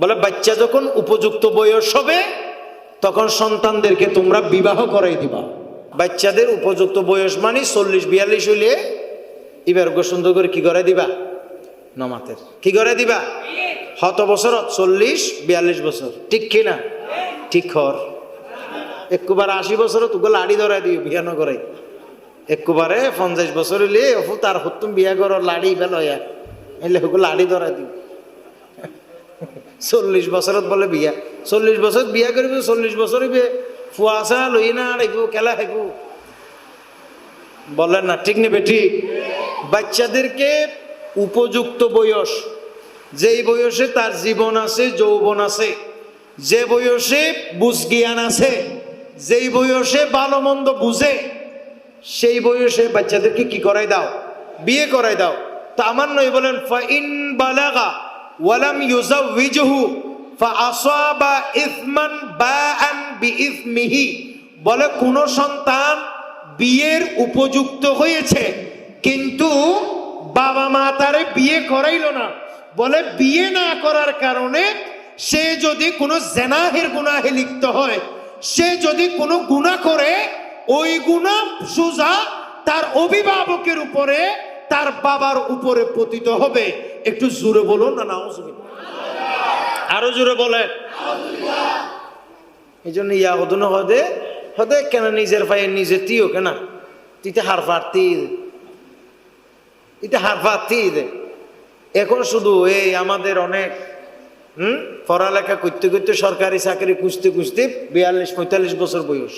বলে বাচ্চা যখন উপযুক্ত বয়স হবে তখন সন্তানদেরকে তোমরা বিবাহ করাই দিবা। বাচ্চাদের উপযুক্ত বয়স মানে 40-42 হইলে এবার সুন্দর করে কি করে দিবা, নমাতের কি করে দিবা, কত বছর, 40-42 বছর, ঠিক কিনা? ঠিক কর। একবারে 80 বছর তোকে লাড়ি ধরাই দিও, বিয়া নকরাই। একবারে 50 বছর হইলে অফু তার হতুম বিয়া করো, লাড়ি বেলয়া এলে ওকে লাড়ি ধরাই দিও। 40 বছরত বলে বিয়া, 40 বছর বিয়া করবি, 40 বছর হইবে ফুয়াশা লই না রাখব, খেলা খাইব, বলেন না ঠিক নেবে? ঠিক। বাচ্চাদেরকে উপযুক্ত বয়স, যেই বয়সে তার জীবন আছে, যৌবন আছে, যে বয়সে বুঝ জ্ঞান আছে, যেই বয়সে ভালো মন্দ বুঝে, সেই বয়সে বাচ্চাদেরকে কি করাই দাও, বিয়ে করাই দাও। তো আমার নয় বলেন ফাইন বালাগা ওয়ালাম ইউজাউইজহু ফাআসাবা ইসমান বাআন বিইসমিহি, বলে কোন সন্তান বিয়ের উপযুক্ত হয়েছে কিন্তু বাবা মা তারে বিয়ে করাইল না, বলে বিয়ে না করার কারণে সে যদি কোনো জেনাহের গুনাহে লিপ্ত হয়, সে যদি কোনো গুনাহ করে, ওই গুনাহ সোজা তার অভিভাবকের উপরে, তার বাবার উপরে পতিত হবে। একটু জোরে বলুন না নাউজুবিল্লাহ, আরো জোরে বলেন। এই জন্য ইয়া হদুন হদে হদে কেন নিজের পায়ে নিজে তিও কেন তিতে হার ফাড়তি, ইতে হার ফাড়তি দে। এখন শুধু এই আমাদের অনেক পড়ালেখা করতে করতে সরকারি চাকরি খুঁজতে খুঁজতে 42-45 বছর বয়স,